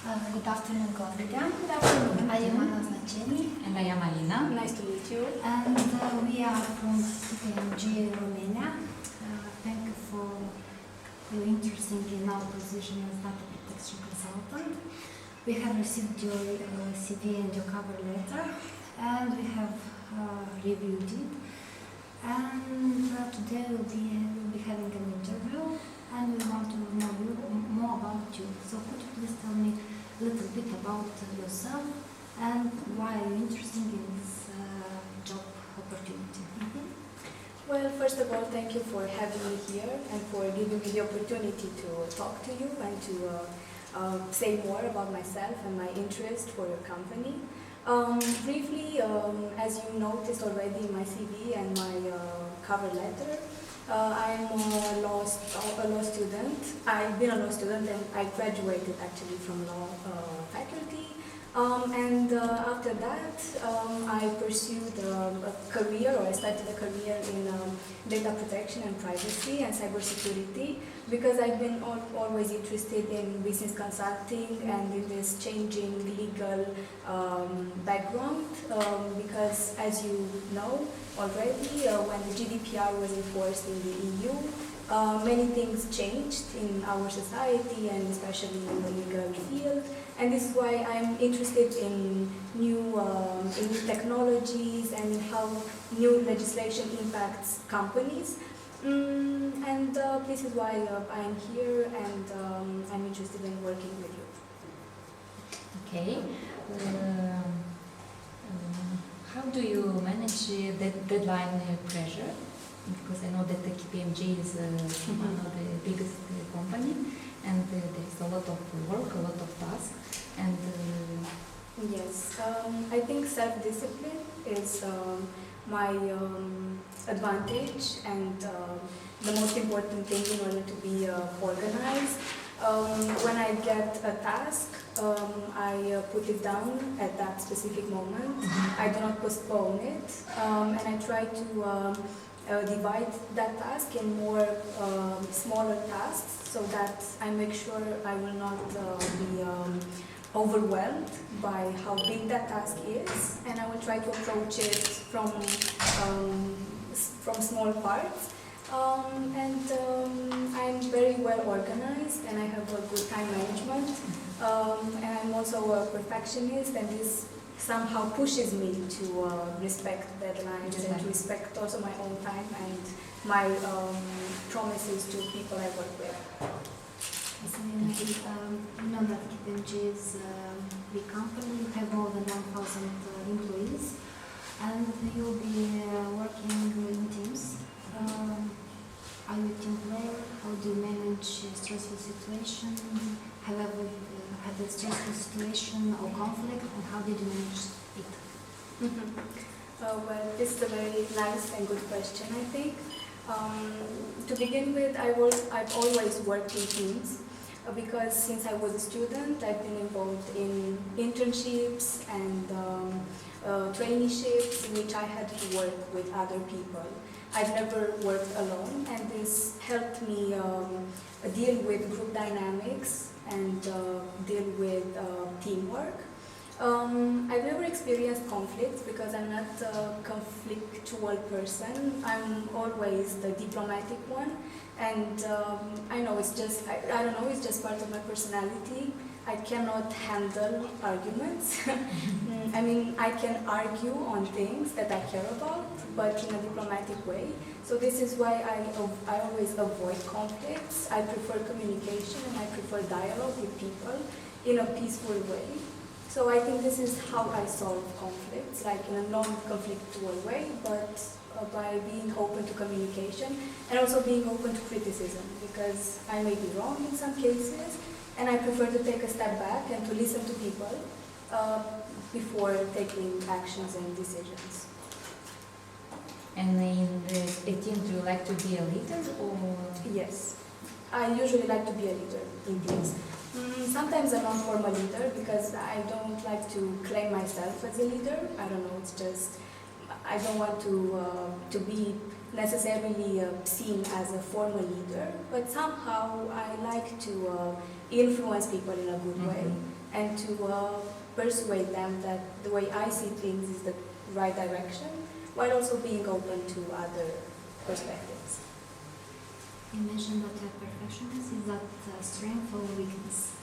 Good afternoon, Claudia. Good afternoon. I am Anna Znaceni. And I am Alina. Nice to meet you. And we are from ICT Romania. Thank you for your interest in our position as data protection consultant. We have received your CV and your cover letter, and we have reviewed it. And today we'll be having an interview, and we want to know more about you. So could you please tell me a little bit about yourself and why are you interested in this job opportunity? Well, first of all, thank you for having me here and for giving me the opportunity to talk to you and to say more about myself and my interest for your company. Briefly, as you noticed already in my CV and my cover letter, I'm a law student. I've been a law student and I graduated actually from law faculty. After that, I pursued a career, or I started a career in data protection and privacy and cybersecurity, because I've been always interested in business consulting and in this changing legal background, because as you know already, when the GDPR was enforced in the EU, many things changed in our society and especially in the legal field, and this is why I'm interested in new technologies and how new legislation impacts companies. This is why I'm here, and I'm interested in working with you. Okay. How do you manage the deadline pressure? Because I know that the KPMG is one of the biggest company, and there is a lot of work, a lot of tasks, and yes, I think self-discipline is my advantage and the most important thing in order to be organized. When I get a task, I put it down at that specific moment. I do not postpone it, and I try to divide that task in more smaller tasks, so that I make sure I will not be overwhelmed by how big that task is, and I will try to approach it from small parts. I'm very well organized, and I have a good time management, and I'm also a perfectionist, and this somehow pushes me to respect deadlines and to respect also my own time and my promises to people I work with. So you know that KPMG is a big company. You have more than 1,000 employees, and you'll be working in teams. Are you a team player? How do you manage a stressful situation? Have you ever had a stressful situation or conflict, and how did you manage it? Well, this is a very nice and good question, I think. To begin with, I've always worked in teams, because since I was a student, I've been involved in internships and traineeships in which I had to work with other people. I've never worked alone, and this helped me deal with group dynamics and deal with teamwork. I've never experienced conflicts because I'm not a conflictual person. I'm always the diplomatic one, and I know it's just, I don't know, it's just part of my personality. I cannot handle arguments. I mean, I can argue on things that I care about, but in a diplomatic way. So this is why I always avoid conflicts. I prefer communication, and I prefer dialogue with people in a peaceful way. So I think this is how I solve conflicts, like in a non-conflictual way, but by being open to communication and also being open to criticism, because I may be wrong in some cases, and I prefer to take a step back and to listen to people before taking actions and decisions. And in the team, do you like to be a leader, or? Yes, I usually like to be a leader in teams. Sometimes a non-formal leader, because I don't like to claim myself as a leader. I don't know, it's just, I don't want to be necessarily seen as a formal leader, but somehow I like to influence people in a good way. and to persuade them that the way I see things is the right direction, while also being open to other perspectives. You mentioned that you're perfectionist. Is that a strength or weakness?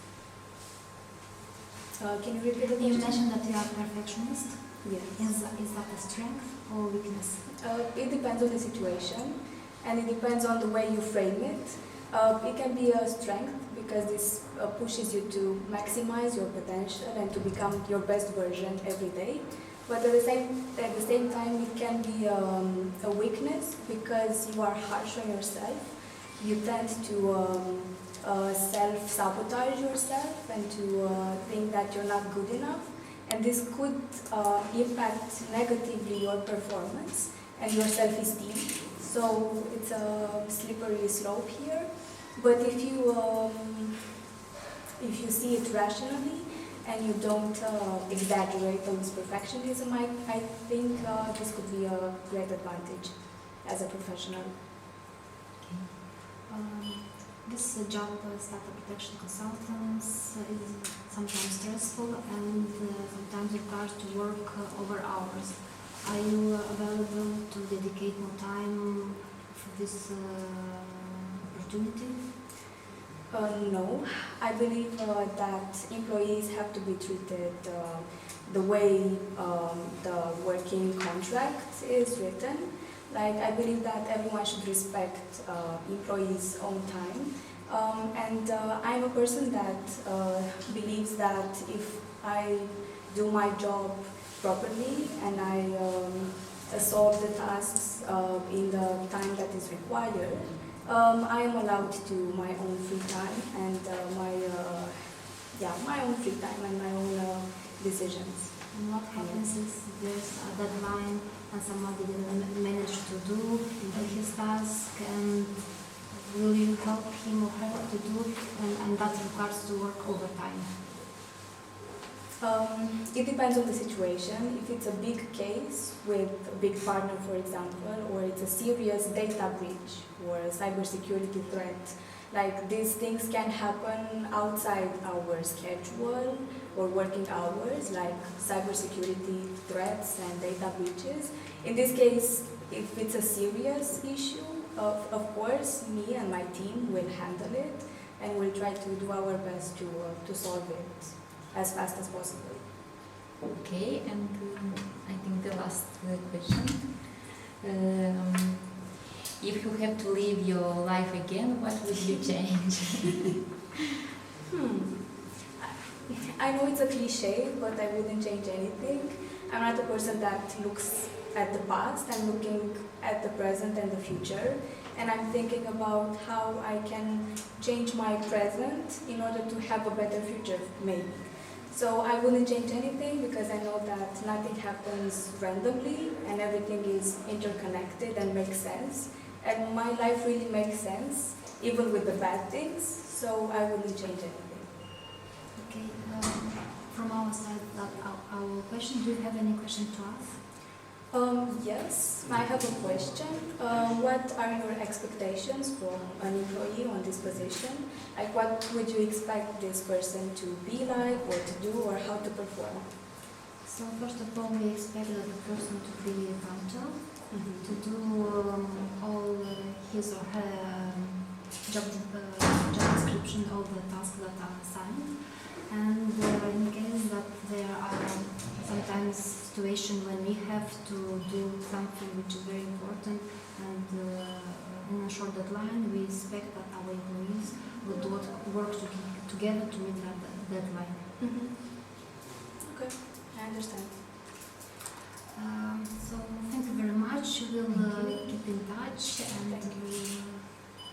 Can you repeat the question? You mentioned that you are perfectionist. Yes. Is that a strength or weakness? It depends on the situation, and it depends on the way you frame it. It can be a strength because this pushes you to maximize your potential and to become your best version every day. But at the same time, it can be a weakness because you are harsh on yourself. You tend to self-sabotage yourself and to think that you're not good enough. And this could impact negatively your performance and your self-esteem. So it's a slippery slope here. But if you see it rationally and you don't exaggerate on this perfectionism, I think this could be a great advantage as a professional. This job as data protection consultants is sometimes stressful and sometimes requires to work over hours. Are you available to dedicate more time for this opportunity? No, I believe that employees have to be treated the way the working contract is written. Like, I believe that everyone should respect employees' own time. And I'm a person that believes that if I do my job properly and I solve the tasks in the time that is required, I am allowed to my own free time and my own free time and my own decisions. And what happens if there's a deadline and somebody didn't manage to do his task, and will you help him or her to do it, and that requires to work overtime? It depends on the situation. If it's a big case with a big partner, for example, or it's a serious data breach or a cybersecurity threat, like these things can happen outside our schedule or working hours, like cybersecurity threats and data breaches. In this case, if it's a serious issue, of course, me and my team will handle it and we'll try to do our best to solve it as fast as possible. Okay, and I think the last question. If you have to live your life again, what would you change? I know it's a cliche, but I wouldn't change anything. I'm not a person that looks at the past. I'm looking at the present and the future. And I'm thinking about how I can change my present in order to have a better future, maybe. So I wouldn't change anything because I know that nothing happens randomly and everything is interconnected and makes sense. And my life really makes sense, even with the bad things, so I wouldn't change anything. Okay, from our side, our question, do you have any question to us? Yes, I have a question. What are your expectations for an employee on this position? Like, what would you expect this person to be like, or to do, or how to perform? So first of all, we expect the person to be punctual, to do all his or her job description, all the tasks that are assigned. And in case that there are sometimes situations when we have to do something which is very important and in a short deadline, we expect that our employees would work together to meet that deadline. Okay, I understand. So thank you very much. We'll keep in touch and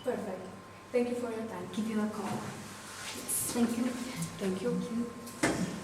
Perfect. Thank you for your time. give you a call. Yes. Thank you. Thank you. Thank you.